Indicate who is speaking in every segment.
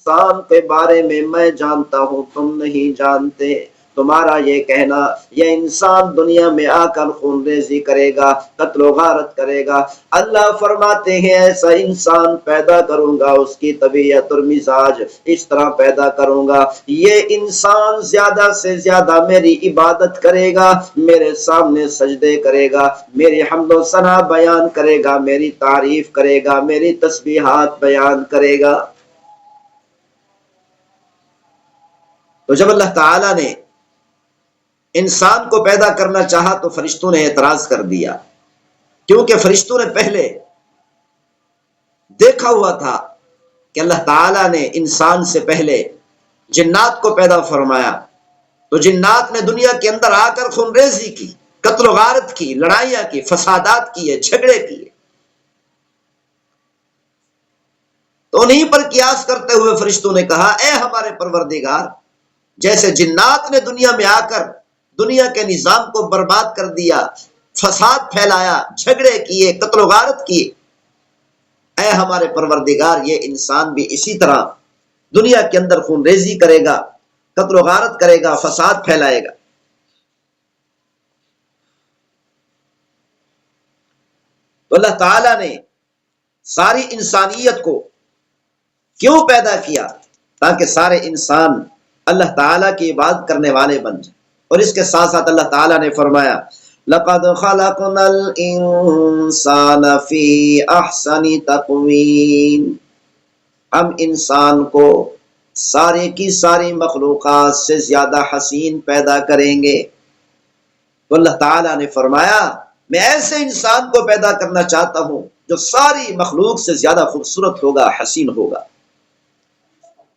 Speaker 1: انسان کے بارے میں جانتا ہوں، تم نہیں جانتے۔ تمہارا یہ کہنا یہ انسان دنیا میں آ کر خون ریزی کرے گا، قتل و غارت کرے گا، اللہ فرماتے ہیں ایسا انسان پیدا کروں گا، اس کی طبیعت اور مزاج اس طرح پیدا کروں گا، یہ انسان زیادہ سے زیادہ میری عبادت کرے گا، میرے سامنے سجدے کرے گا، میری حمد و ثنا بیان کرے گا، میری تعریف کرے گا، میری تسبیحات بیان کرے گا۔ تو جب اللہ تعالیٰ نے انسان کو پیدا کرنا چاہا تو فرشتوں نے اعتراض کر دیا، کیونکہ فرشتوں نے پہلے دیکھا ہوا تھا کہ اللہ تعالیٰ نے انسان سے پہلے جنات کو پیدا فرمایا، تو جنات نے دنیا کے اندر آ کر خون ریزی کی، قتل و غارت کی، لڑائیاں کی، فسادات کیے، جھگڑے کیے۔ تو انہیں پر قیاس کرتے ہوئے فرشتوں نے کہا اے ہمارے پروردگار، جیسے جنات نے دنیا میں آ کر دنیا کے نظام کو برباد کر دیا، فساد پھیلایا، جھگڑے کیے، قتل و غارت کیے، اے ہمارے پروردگار یہ انسان بھی اسی طرح دنیا کے اندر خون ریزی کرے گا، قتل و غارت کرے گا، فساد پھیلائے گا۔ تو اللہ تعالیٰ نے ساری انسانیت کو کیوں پیدا کیا؟ تاکہ سارے انسان اللہ تعالیٰ کی عبادت کرنے والے بن جائیں۔ اور اس کے ساتھ ساتھ اللہ تعالیٰ نے فرمایا لَقَدْ خَلَقْنَا الْإِنسَانَ فِي أَحْسَنِ تَقْوِيمٍ، ہم انسان کو سارے کی ساری مخلوقات سے زیادہ حسین پیدا کریں گے۔ تو اللہ تعالیٰ نے فرمایا میں ایسے انسان کو پیدا کرنا چاہتا ہوں جو ساری مخلوق سے زیادہ خوبصورت ہوگا، حسین ہوگا۔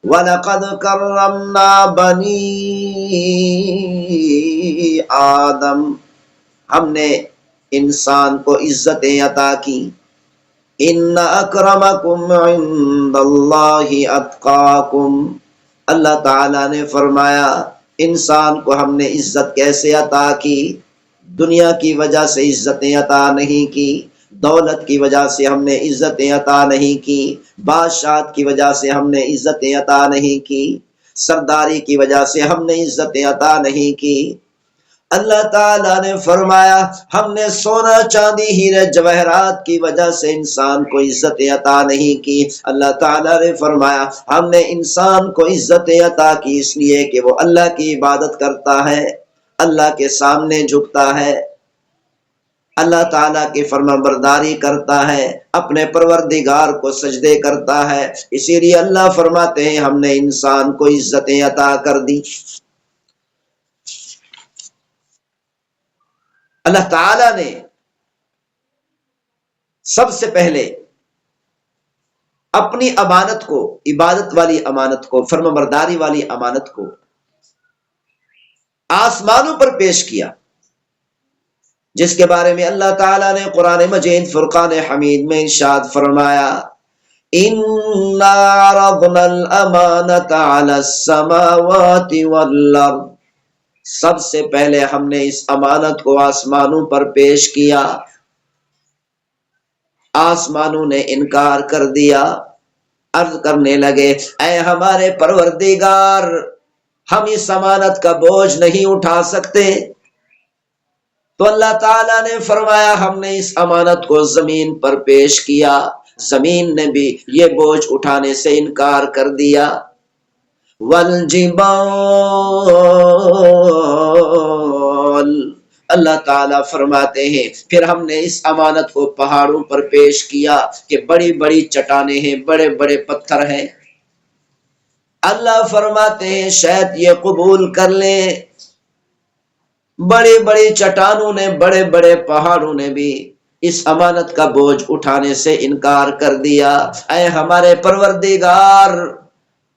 Speaker 1: وَلَقَدْ كَرَّمْنَا بَنِي آدم، ہم نے انسان کو عزتیں عطا کی۔ ان اکرمکم عند اللہ اتقاکم، اللہ تعالیٰ نے فرمایا انسان کو ہم نے عزت کیسے عطا کی؟ دنیا کی وجہ سے عزتیں عطا نہیں کی، دولت کی وجہ سے ہم نے عزتیں عطا نہیں کی، بادشاہت کی وجہ سے ہم نے عزتیں عطا نہیں کی، سرداری کی وجہ سے ہم نے عزتیں عطا نہیں کی۔ اللہ تعالیٰ نے فرمایا ہم نے سونا چاندی ہیرے جواہرات کی وجہ سے انسان کو عزت عطا نہیں کی۔ اللہ تعالیٰ نے فرمایا ہم نے انسان کو عزت عطا کی اس لیے کہ وہ اللہ کی عبادت کرتا ہے، اللہ کے سامنے جھکتا ہے، اللہ تعالیٰ کی فرما برداری کرتا ہے، اپنے پروردگار کو سجدے کرتا ہے۔ اسی لیے اللہ فرماتے ہیں ہم نے انسان کو عزتیں عطا کر دی۔ اللہ تعالیٰ نے سب سے پہلے اپنی امانت کو، عبادت والی امانت کو، فرما برداری والی امانت کو آسمانوں پر پیش کیا، جس کے بارے میں اللہ تعالیٰ نے قرآن مجید فرقان حمید میں ارشاد فرمایا اِنَّا عَرَضْنَا الْأَمَانَةَ عَلَى السَّمَاوَاتِ وَالْأَرْضِ، سب سے پہلے ہم نے اس امانت کو آسمانوں پر پیش کیا، آسمانوں نے انکار کر دیا، عرض کرنے لگے اے ہمارے پروردگار ہم اس امانت کا بوجھ نہیں اٹھا سکتے۔ تو اللہ تعالیٰ نے فرمایا ہم نے اس امانت کو زمین پر پیش کیا، زمین نے بھی یہ بوجھ اٹھانے سے انکار کر دیا۔ والجبال، اللہ تعالیٰ فرماتے ہیں پھر ہم نے اس امانت کو پہاڑوں پر پیش کیا کہ بڑی بڑی چٹانیں ہیں، بڑے بڑے پتھر ہیں، اللہ فرماتے ہیں شاید یہ قبول کر لیں۔ بڑی بڑی چٹانوں نے، بڑے بڑے پہاڑوں نے بھی اس امانت کا بوجھ اٹھانے سے انکار کر دیا۔ اے ہمارے پروردگار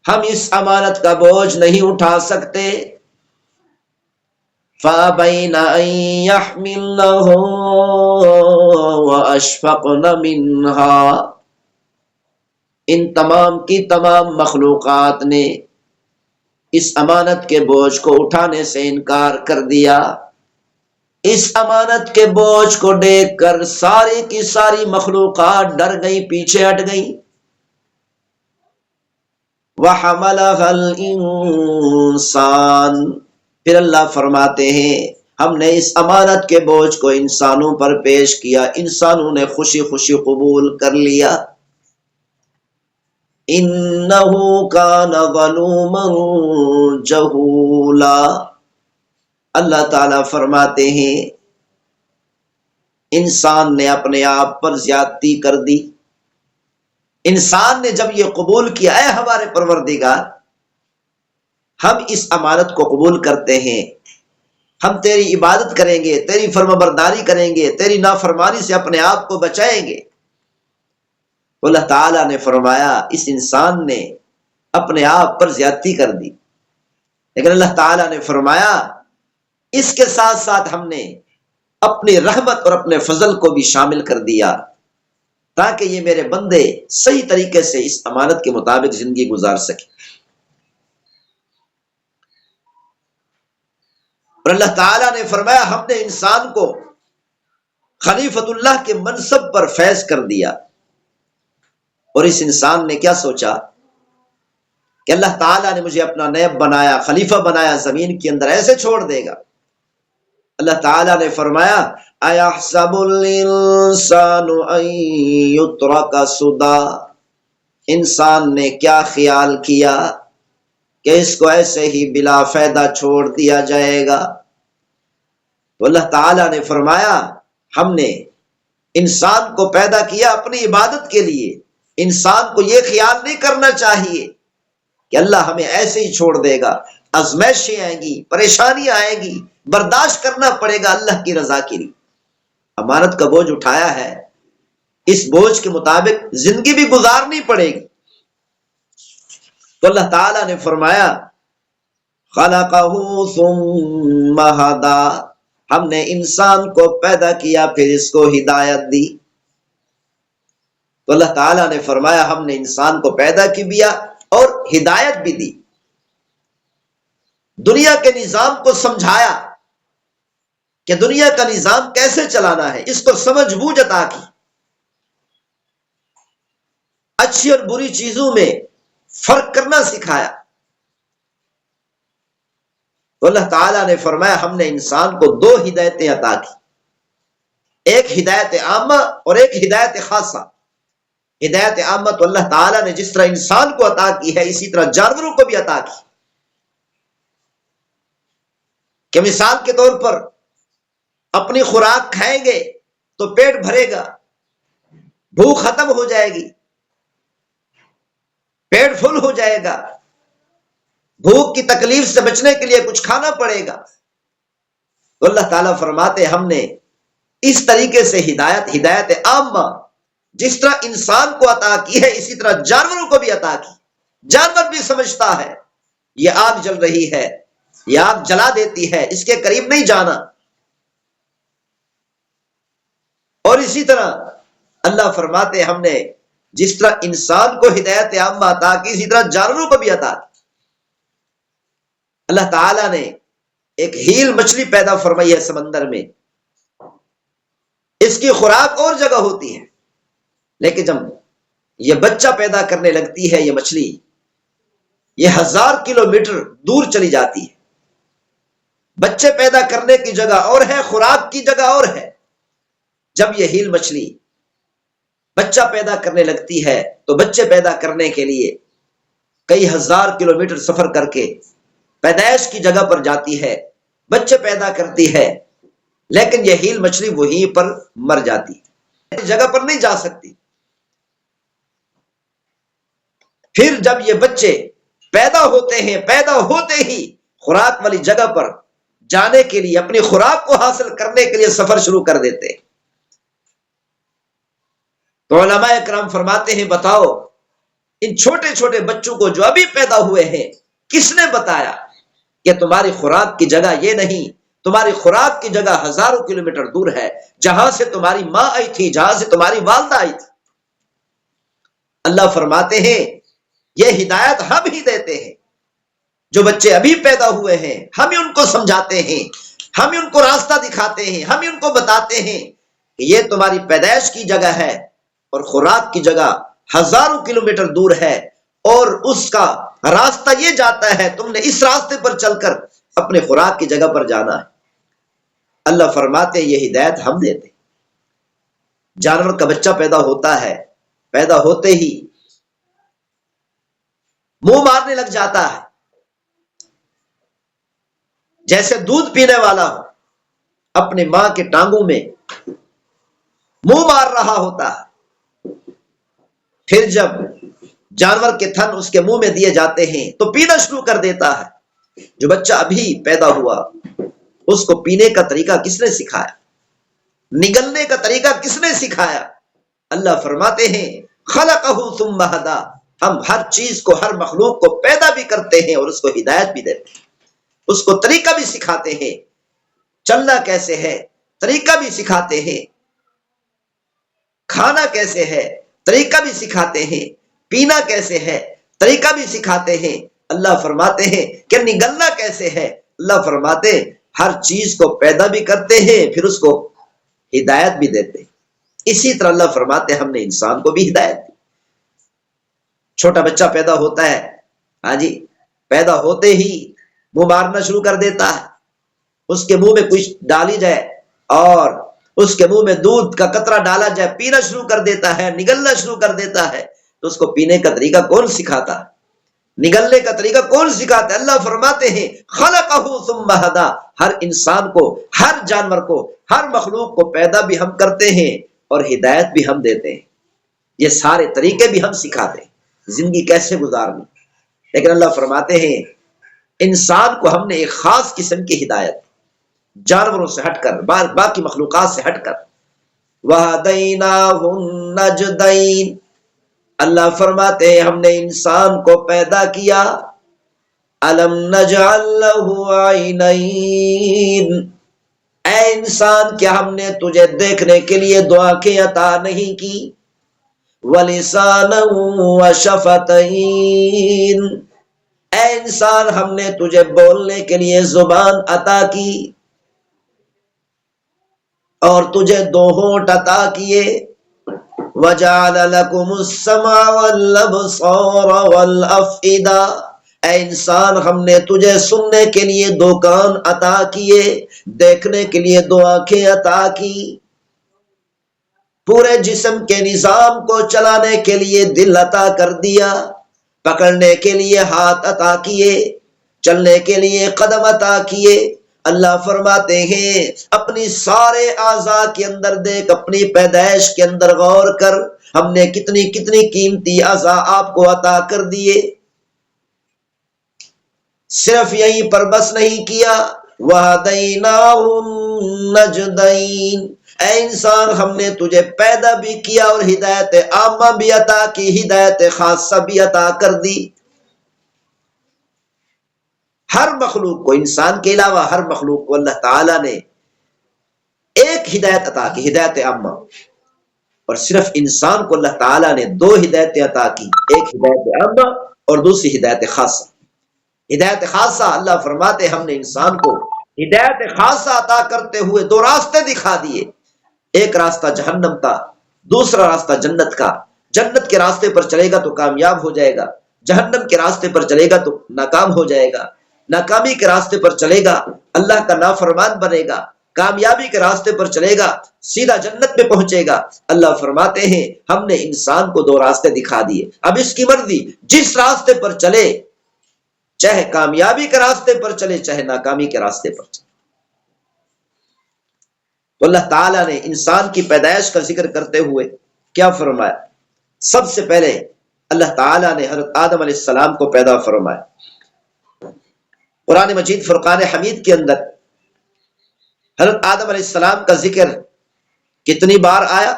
Speaker 1: ہم اس امانت کا بوجھ نہیں اٹھا سکتے۔ فَأَبَيْنَ أَن يَحْمِلْنَهُ وَأَشْفَقْنَ مِنْهَا، ان تمام کی تمام مخلوقات نے اس امانت کے بوجھ کو اٹھانے سے انکار کر دیا۔ اس امانت کے بوجھ کو دیکھ کر ساری کی ساری مخلوقات ڈر گئی، پیچھے ہٹ گئی۔ وَحَمَلَهَا الْإِنسَانُ، پھر اللہ فرماتے ہیں ہم نے اس امانت کے بوجھ کو انسانوں پر پیش کیا، انسانوں نے خوشی خوشی قبول کر لیا۔ إِنَّهُ كَانَ ظَلُومًا جَهُولًا، اللہ تعالیٰ فرماتے ہیں انسان نے اپنے آپ پر زیادتی کر دی۔ انسان نے جب یہ قبول کیا، اے ہمارے پروردگار ہم اس امانت کو قبول کرتے ہیں، ہم تیری عبادت کریں گے، تیری فرمانبرداری کریں گے، تیری نافرمانی سے اپنے آپ کو بچائیں گے، تو اللہ تعالیٰ نے فرمایا اس انسان نے اپنے آپ پر زیادتی کر دی، لیکن اللہ تعالیٰ نے فرمایا اس کے ساتھ ساتھ ہم نے اپنی رحمت اور اپنے فضل کو بھی شامل کر دیا تاکہ یہ میرے بندے صحیح طریقے سے اس امانت کے مطابق زندگی گزار سکیں۔ اور اللہ تعالیٰ نے فرمایا ہم نے انسان کو خلیفۃ اللہ کے منصب پر فیض کر دیا، اور اس انسان نے کیا سوچا کہ اللہ تعالیٰ نے مجھے اپنا نیب بنایا، خلیفہ بنایا، زمین کے اندر ایسے چھوڑ دے گا۔ اللہ تعالیٰ نے فرمایا اَيَحْسَبُ الْإِنسَانُ أَن يُتْرَكَ سُدًى، انسان نے کیا خیال کیا کہ اس کو ایسے ہی بلا فائدہ چھوڑ دیا جائے گا؟ تو اللہ تعالیٰ نے فرمایا ہم نے انسان کو پیدا کیا اپنی عبادت کے لیے، انسان کو یہ خیال نہیں کرنا چاہیے کہ اللہ ہمیں ایسے ہی چھوڑ دے گا، آزمائشیں آئیں گی، پریشانیاں آئیں گی، برداشت کرنا پڑے گا اللہ کی رضا کے لیے۔ امانت کا بوجھ اٹھایا ہے، اس بوجھ کے مطابق زندگی بھی گزارنی پڑے گی۔ تو اللہ تعالیٰ نے فرمایا خَلَقَهُ ثُمَّ هَدَى، ہم نے انسان کو پیدا کیا پھر اس کو ہدایت دی۔ تو اللہ تعالیٰ نے فرمایا ہم نے انسان کو پیدا کیا اور ہدایت بھی دی، دنیا کے نظام کو سمجھایا کہ دنیا کا نظام کیسے چلانا ہے، اس کو سمجھ بوجھ عطا کی، اچھی اور بری چیزوں میں فرق کرنا سکھایا۔ تو اللہ تعالیٰ نے فرمایا ہم نے انسان کو دو ہدایتیں عطا کی، ایک ہدایت عامہ اور ایک ہدایت خاصہ۔ ہدایت عامہ تو اللہ تعالیٰ نے جس طرح انسان کو عطا کی ہے اسی طرح جانوروں کو بھی عطا کی، کہ مثال کے طور پر اپنی خوراک کھائیں گے تو پیٹ بھرے گا، بھوک ختم ہو جائے گی، پیٹ فل ہو جائے گا، بھوک کی تکلیف سے بچنے کے لیے کچھ کھانا پڑے گا۔ تو اللہ تعالیٰ فرماتے ہم نے اس طریقے سے ہدایت عامہ جس طرح انسان کو عطا کی ہے اسی طرح جانوروں کو بھی عطا کی۔ جانور بھی سمجھتا ہے یہ آگ جل رہی ہے، یہ آگ جلا دیتی ہے، اس کے قریب نہیں جانا۔ اور اسی طرح اللہ فرماتے ہم نے جس طرح انسان کو ہدایت عامہ عطا کی اسی طرح جانوروں کو بھی عطا کی۔ اللہ تعالیٰ نے ایک ہیل مچھلی پیدا فرمائی ہے سمندر میں، اس کی خوراک اور جگہ ہوتی ہے، لیکن جب یہ بچہ پیدا کرنے لگتی ہے یہ مچھلی، یہ 1000 کلومیٹر دور چلی جاتی ہے۔ بچے پیدا کرنے کی جگہ اور ہے، خوراک کی جگہ اور ہے۔ جب یہ ہیل مچھلی بچہ پیدا کرنے لگتی ہے تو بچے پیدا کرنے کے لیے کئی 1000 کلومیٹر سفر کر کے پیدائش کی جگہ پر جاتی ہے، بچے پیدا کرتی ہے، لیکن یہ ہیل مچھلی وہیں پر مر جاتی ہے، جگہ پر نہیں جا سکتی۔ پھر جب یہ بچے پیدا ہوتے ہیں، پیدا ہوتے ہی خوراک والی جگہ پر جانے کے لیے، اپنی خوراک کو حاصل کرنے کے لیے سفر شروع کر دیتے ہیں۔ تو علماء اکرام فرماتے ہیں بتاؤ ان چھوٹے چھوٹے بچوں کو جو ابھی پیدا ہوئے ہیں کس نے بتایا کہ تمہاری خوراک کی جگہ یہ نہیں، تمہاری خوراک کی جگہ 1000 کلومیٹر دور ہے، جہاں سے تمہاری ماں آئی تھی، جہاں سے تمہاری والدہ آئی تھی۔ اللہ فرماتے ہیں یہ ہدایت ہم ہی دیتے ہیں، جو بچے ابھی پیدا ہوئے ہیں ہم ہی ان کو سمجھاتے ہیں، ہم ہی ان کو راستہ دکھاتے ہیں، ہم ہی ان کو بتاتے ہیں کہ یہ تمہاری پیدائش کی جگہ ہے اور خوراک کی جگہ 1000 کلومیٹر دور ہے، اور اس کا راستہ یہ جاتا ہے، تم نے اس راستے پر چل کر اپنے خوراک کی جگہ پر جانا ہے۔ اللہ فرماتے یہ ہدایت ہم دیتے۔ جانور کا بچہ پیدا ہوتا ہے، پیدا ہوتے ہی منہ مارنے لگ جاتا ہے، جیسے دودھ پینے والا ہو، اپنے ماں کے ٹانگوں میں منہ مار رہا ہوتا ہے۔ پھر جب جانور کے تھن اس کے منہ میں دیے جاتے ہیں تو پینا شروع کر دیتا ہے۔ جو بچہ ابھی پیدا ہوا اس کو پینے کا طریقہ کس نے سکھایا؟ نگلنے کا طریقہ کس نے سکھایا؟ اللہ فرماتے ہیں خلقہ ثم ہدی، ہم ہر چیز کو، ہر مخلوق کو پیدا بھی کرتے ہیں اور اس کو ہدایت بھی دیتے ہیں، اس کو طریقہ بھی سکھاتے ہیں، چلنا کیسے ہے طریقہ بھی سکھاتے ہیں، کھانا کیسے ہے طریقہ بھی سکھاتے ہیں، پینا کیسے ہے طریقہ بھی سکھاتے ہیں۔ اللہ فرماتے ہیں کہ نگلنا کیسے ہے، اللہ فرماتے ہر چیز کو پیدا بھی کرتے ہیں پھر اس کو ہدایت بھی دیتے ہیں۔ اسی طرح اللہ فرماتے ہم نے انسان کو بھی ہدایت دی۔ چھوٹا بچہ پیدا ہوتا ہے، ہاں جی، پیدا ہوتے ہی منہ مارنا شروع کر دیتا ہے، اس کے منہ میں کچھ ڈالی جائے اور اس کے منہ میں دودھ کا قطرہ ڈالا جائے، پینا شروع کر دیتا ہے، نگلنا شروع کر دیتا ہے، تو اس کو پینے کا طریقہ کون سکھاتا ہے؟ نگلنے کا طریقہ کون سکھاتا ہے؟ اللہ فرماتے ہیں خلقہ ثم ہدی، ہر انسان کو، ہر جانور کو، ہر مخلوق کو پیدا بھی ہم کرتے ہیں اور ہدایت بھی ہم دیتے ہیں، یہ سارے طریقے بھی ہم سکھاتے ہیں زندگی کیسے گزارنی۔ لیکن اللہ فرماتے ہیں انسان کو ہم نے ایک خاص قسم کی ہدایت، جانوروں سے ہٹ کر، باقی مخلوقات سے ہٹ کر، وَهَدَيْنَاهُ النَّجْدَيْنِ، اللہ فرماتے ہیں ہم نے انسان کو پیدا کیا، أَلَمْ نَجْعَلْ لَهُ عَيْنَيْنِ، اے انسان کیا ہم نے تجھے دیکھنے کے لیے دو آنکھیں عطا نہیں کی، وَلِسَانًا وَشَفَتَيْنِ، اے انسان ہم نے تجھے بولنے کے لیے زبان عطا کی اور تجھے دو ہونٹ عطا کیے، وَجَعَلَ لَكُمُ السَّمْعَ وَالْأَبْصَارَ وَالْأَفْئِدَةَ، اے انسان ہم نے تجھے سننے کے لیے دو کان عطا کیے، دیکھنے کے لیے دو آنکھیں عطا کی، پورے جسم کے نظام کو چلانے کے لیے دل عطا کر دیا، پکڑنے کے لیے ہاتھ عطا کیے، چلنے کے لیے قدم عطا کیے۔ اللہ فرماتے ہیں اپنی سارے اعضاء کے اندر دیکھ، اپنی پیدائش کے اندر غور کر، ہم نے کتنی کتنی قیمتی اعضاء آپ کو عطا کر دیے۔ صرف یہیں پر بس نہیں کیا، وَهَدَيْنَاهُ النَّجْدَيْنِ، اے انسان ہم نے تجھے پیدا بھی کیا اور ہدایت عامہ بھی عطا کی، ہدایت خاصہ بھی عطا کر دی۔ ہر مخلوق کو، انسان کے علاوہ ہر مخلوق کو اللہ تعالیٰ نے ایک ہدایت عطا کی، ہدایت عامہ، اور صرف انسان کو اللہ تعالیٰ نے دو ہدایتیں عطا کی، ایک ہدایت عامہ اور دوسری ہدایت خاصہ۔ ہدایت خاصہ اللہ فرماتے ہم نے انسان کو ہدایت خاصہ عطا کرتے ہوئے دو راستے دکھا دیے، ایک راستہ جہنم کا، دوسرا راستہ جنت کا۔ جنت کے راستے پر چلے گا تو کامیاب ہو جائے گا، جہنم کے راستے پر چلے گا تو ناکام ہو جائے گا، ناکامی کے راستے پر چلے گا اللہ کا نافرمان بنے گا، کامیابی کے راستے پر چلے گا سیدھا جنت میں پہنچے گا۔ اللہ فرماتے ہیں ہم نے انسان کو دو راستے دکھا دیے، اب اس کی مرضی، جس راستے پر چلے، چاہے کامیابی کے راستے پر چلے چاہے ناکامی کے راستے پر چلے۔ تو اللہ تعالیٰ نے انسان کی پیدائش کا ذکر کرتے ہوئے کیا فرمایا؟ سب سے پہلے اللہ تعالیٰ نے حضرت آدم علیہ السلام کو پیدا فرمایا۔ قرآن مجید فرقان حمید کے اندر حضرت آدم علیہ السلام کا ذکر کتنی بار آیا؟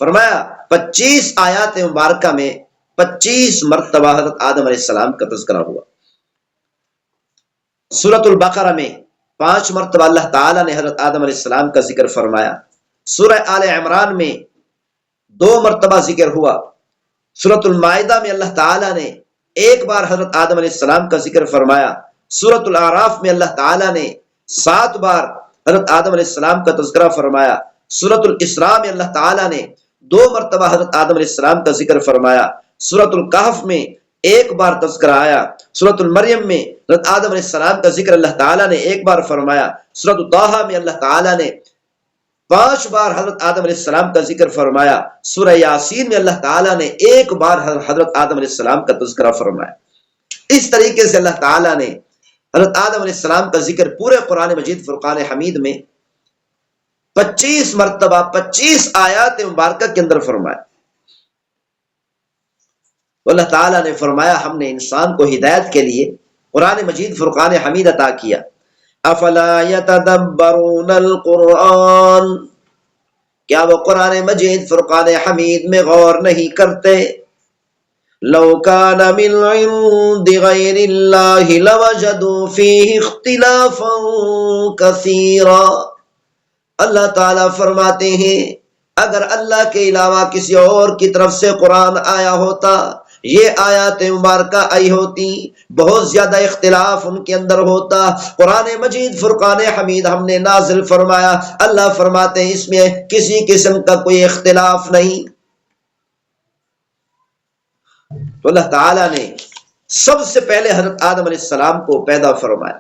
Speaker 1: فرمایا 25 آیات مبارکہ میں 25 مرتبہ حضرت آدم علیہ السلام کا تذکرہ ہوا۔ سورۃ البقرہ میں 5 مرتبہ اللہ تعالیٰ نے حضرت آدم علیہ السلام کا ذکر فرمایا۔ سورہ آل عمران میں 2 مرتبہ ذکر ہوا۔ سورۃ المائدہ میں اللہ تعالیٰ نے 1 بار حضرت آدم علیہ السلام کا ذکر فرمایا۔ سورۃ الاعراف میں اللہ تعالیٰ نے 7 بار حضرت آدم علیہ السلام کا تذکرہ فرمایا۔ سورۃ الاسراء میں اللہ تعالیٰ نے 2 مرتبہ حضرت آدم علیہ السلام کا ذکر فرمایا۔ سورۃ الکہف میں ایک بار تذکرہ آیا سورۃ المریم میں حضرت آدم علیہ السلام کا ذکر اللہ تعالیٰ نے ایک بار فرمایا، سورۃ طٰہٰ میں اللہ تعالیٰ نے 5 بار حضرت آدم علیہ السلام کا ذکر فرمایا، سورہ یاسین میں اللہ تعالیٰ نے ایک بار حضرت آدم علیہ السلام کا تذکرہ فرمایا۔ اس طریقے سے اللہ تعالیٰ نے حضرت آدم علیہ السلام کا ذکر پورے قرآن مجید فرقان حمید میں 25 مرتبہ 25 آیات مبارکہ کے اندر فرمایا۔ اللہ تعالیٰ نے فرمایا ہم نے انسان کو ہدایت کے لیے قرآن مجید فرقان حمید عطا کیا۔ افلا یتدبرون القرآن، کیا وہ قرآن مجید فرقان حمید میں غور نہیں کرتے؟ لو کان من عند غیر اللہ لوجدوا فیہ اختلافا کثیرا، اللہ تعالیٰ فرماتے ہیں اگر اللہ کے علاوہ کسی اور کی طرف سے قرآن آیا ہوتا، یہ آیات مبارکہ آئی ہوتی، بہت زیادہ اختلاف ان کے اندر ہوتا۔ قرآن مجید فرقان حمید ہم نے نازل فرمایا، اللہ فرماتے ہیں اس میں کسی قسم کا کوئی اختلاف نہیں۔ تو اللہ تعالیٰ نے سب سے پہلے حضرت آدم علیہ السلام کو پیدا فرمایا۔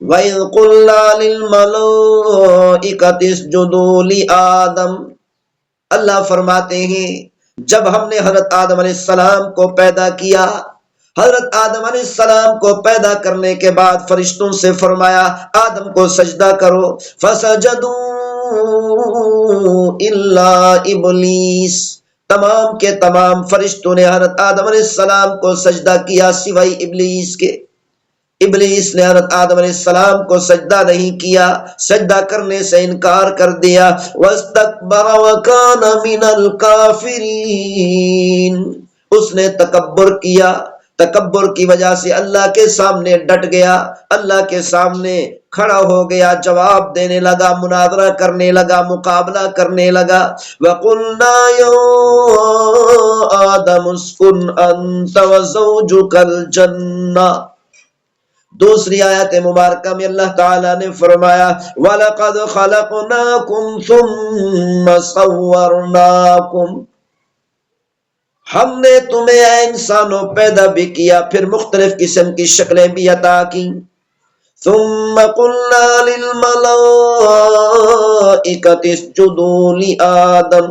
Speaker 1: وَإِذْ قُلْنَا لِلْمَلَائِكَةِ اسْجُدُوا لِآدَمَ، اللہ فرماتے ہیں جب ہم نے حضرت آدم علیہ السلام کو پیدا کیا، حضرت آدم علیہ السلام کو پیدا کرنے کے بعد فرشتوں سے فرمایا آدم کو سجدہ کرو، فسجدوا الا ابلیس، تمام کے تمام فرشتوں نے حضرت آدم علیہ السلام کو سجدہ کیا سوائے ابلیس کے۔ ابلیس نے حضرت آدم علیہ السلام کو سجدہ نہیں کیا، سجدہ کرنے سے انکار کر دیا۔ واستکبر وکان من الکافرین، اس نے تکبر کیا، تکبر کی وجہ سے اللہ کے سامنے ڈٹ گیا، اللہ کے سامنے کھڑا ہو گیا، جواب دینے لگا، مناظرہ کرنے لگا، مقابلہ کرنے لگا۔ وَقُلْنَا يَا آدَمُ اسْكُنْ أَنْتَ وَزَوْجُكَ الْجَنَّةَ، دوسری آیت مبارکہ میں اللہ تعالیٰ نے فرمایا وَلَقَدْ خَلَقْنَاكُمْ ثُمَّ صَوَّرْنَاكُمْ، ہم نے تمہیں اے انسانوں پیدا بھی کیا، پھر مختلف قسم کی شکلیں بھی عطا کی۔ ثُمَّ قُلْنَا لِلْمَلَائِكَةِ اسْجُدُوا لِآدَمَ،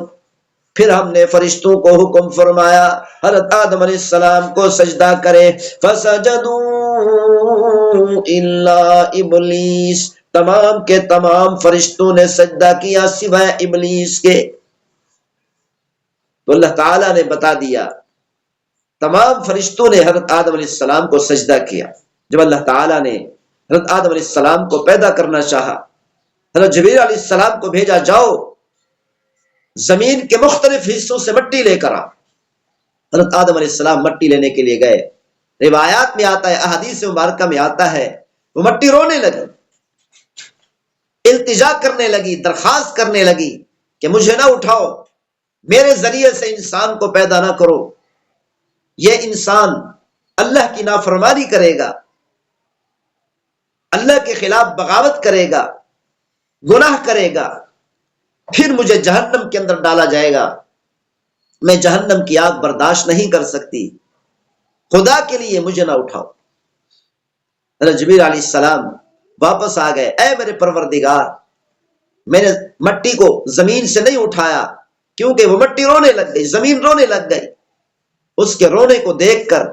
Speaker 1: پھر ہم نے فرشتوں کو حکم فرمایا حضرت آدم علیہ السلام کو سجدہ کرے، فسجدوا الا ابلیس، تمام کے تمام فرشتوں نے سجدہ کیا سوائے ابلیس کے۔ تو اللہ تعالیٰ نے بتا دیا تمام فرشتوں نے حضرت آدم علیہ السلام کو سجدہ کیا۔ جب اللہ تعالیٰ نے حضرت آدم علیہ السلام کو پیدا کرنا چاہا، حضرت جبریل علیہ السلام کو بھیجا، جاؤ زمین کے مختلف حصوں سے مٹی لے کر آ۔ حضرت آدم علیہ السلام مٹی لینے کے لیے گئے، روایات میں آتا ہے، احادیث مبارکہ میں آتا ہے وہ مٹی رونے لگی، التجا کرنے لگی، درخواست کرنے لگی کہ مجھے نہ اٹھاؤ، میرے ذریعے سے انسان کو پیدا نہ کرو، یہ انسان اللہ کی نافرمانی کرے گا، اللہ کے خلاف بغاوت کرے گا، گناہ کرے گا، پھر مجھے جہنم کے اندر ڈالا جائے گا، میں جہنم کی آگ برداشت نہیں کر سکتی، خدا کے لیے مجھے نہ اٹھاؤ۔ حضرت جبریل علیہ السلام واپس آ گئے، اے میرے پروردگار، میں نے مٹی کو زمین سے نہیں اٹھایا، کیونکہ وہ مٹی رونے لگ گئی، زمین رونے لگ گئی، اس کے رونے کو دیکھ کر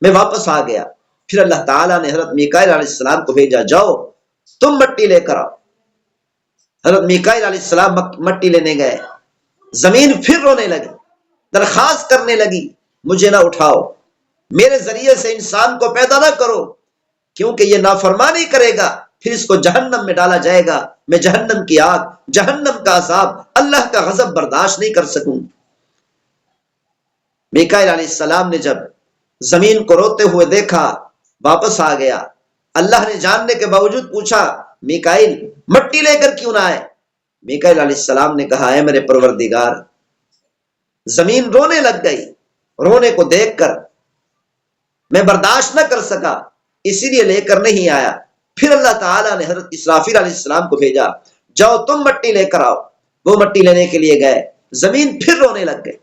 Speaker 1: میں واپس آ گیا۔ پھر اللہ تعالیٰ نے حضرت میکائیل علیہ السلام کو بھیجا، جاؤ تم مٹی لے کر آؤ۔ حضرت میکائیل علیہ السلام مٹی لینے گئے، زمین پھر رونے لگی، درخواست کرنے لگی مجھے نہ اٹھاؤ، میرے ذریعے سے انسان کو پیدا نہ کرو، کیونکہ یہ نافرمانی کرے گا، پھر اس کو جہنم میں ڈالا جائے گا، میں جہنم کی آگ، جہنم کا عذاب، اللہ کا غضب برداشت نہیں کر سکوں۔ میکائیل علیہ السلام نے جب زمین کو روتے ہوئے دیکھا، واپس آ گیا۔ اللہ نے جاننے کے باوجود پوچھا میکائیل مٹی لے کر کیوں نہ آئے؟ میکائیل علیہ السلام نے کہا، اے میرے پروردگار، زمین رونے لگ گئی، رونے کو دیکھ کر میں برداشت نہ کر سکا، اسی لیے لے کر نہیں آیا۔ پھر اللہ تعالیٰ نے حضرت اسرافیل علیہ السلام کو بھیجا، جاؤ تم مٹی لے کر آؤ۔ وہ مٹی لینے کے لیے گئے، زمین پھر رونے لگ گئی۔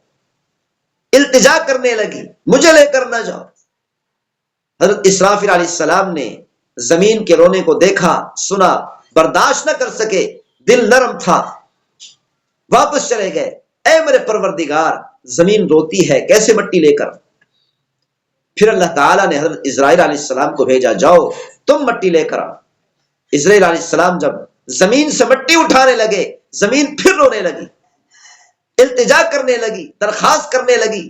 Speaker 1: التجا کرنے لگی مجھے لے کر نہ جاؤ۔ حضرت اسرافیل علیہ السلام نے زمین کے رونے کو دیکھا، سنا، برداشت نہ کر سکے، دل نرم تھا، واپس چلے گئے۔ اے میرے پروردگار، زمین روتی ہے، کیسے مٹی لے کر؟ پھر اللہ تعالیٰ نے حضرت اسرائیل علیہ السلام کو بھیجا، جاؤ تم مٹی لے کر آؤ۔ اسرائیل علیہ السلام جب زمین سے مٹی اٹھانے لگے، زمین پھر رونے لگی، التجا کرنے لگی، درخواست کرنے لگی،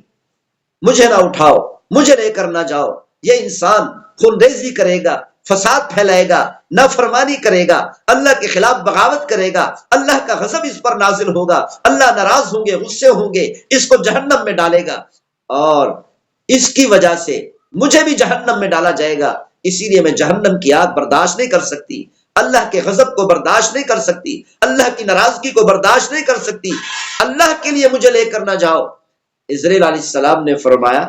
Speaker 1: مجھے نہ اٹھاؤ، مجھے لے کر نہ جاؤ، یہ انسان خونریزی کرے گا، فساد پھیلائے گا، نافرمانی کرے گا، اللہ کے خلاف بغاوت کرے گا، اللہ کا غضب اس پر نازل ہوگا، اللہ ناراض ہوں گے، غصے ہوں گے، اس کو جہنم میں ڈالے گا، اور اس کی وجہ سے مجھے بھی جہنم میں ڈالا جائے گا، اسی لیے میں جہنم کی آگ برداشت نہیں کر سکتی، اللہ کے غضب کو برداشت نہیں کر سکتی، اللہ کی ناراضگی کو برداشت نہیں کر سکتی، اللہ کے لیے مجھے لے کر نہ جاؤ۔ اسرائیل علیہ السلام نے فرمایا،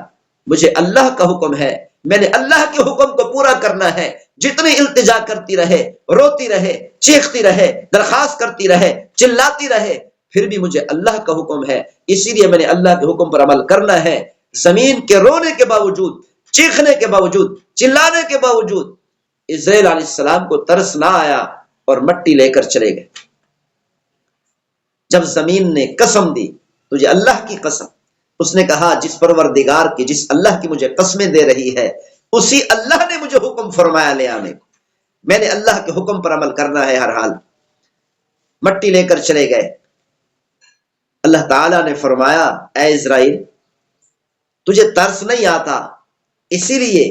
Speaker 1: مجھے اللہ کا حکم ہے، میں نے اللہ کے حکم کو پورا کرنا ہے، جتنی التجا کرتی رہے، روتی رہے، چیختی رہے، درخواست کرتی رہے، چلاتی رہے، پھر بھی مجھے اللہ کا حکم ہے، اسی لیے میں نے اللہ کے حکم پر عمل کرنا ہے۔ زمین کے رونے کے باوجود، چیخنے کے باوجود، چلانے کے باوجود اسرائیل علیہ السلام کو ترس نہ آیا اور مٹی لے کر چلے گئے۔ جب زمین نے قسم دی، تجھے اللہ کی قسم، اس نے کہا جس پروردگار کی، جس اللہ کی مجھے قسمیں دے رہی ہے، اسی اللہ نے مجھے حکم فرمایا لے آنے کو، میں نے اللہ کے حکم پر عمل کرنا ہے ہر حال۔ مٹی لے کر چلے گئے۔ اللہ تعالیٰ نے فرمایا، اے اسرائیل، تجھے ترس نہیں آتا، اسی لیے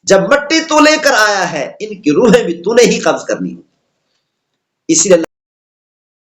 Speaker 1: جب مٹی تو لے کر آیا ہے، ان کی روحیں بھی تو نے ہی قبض کرنی، اسی لیے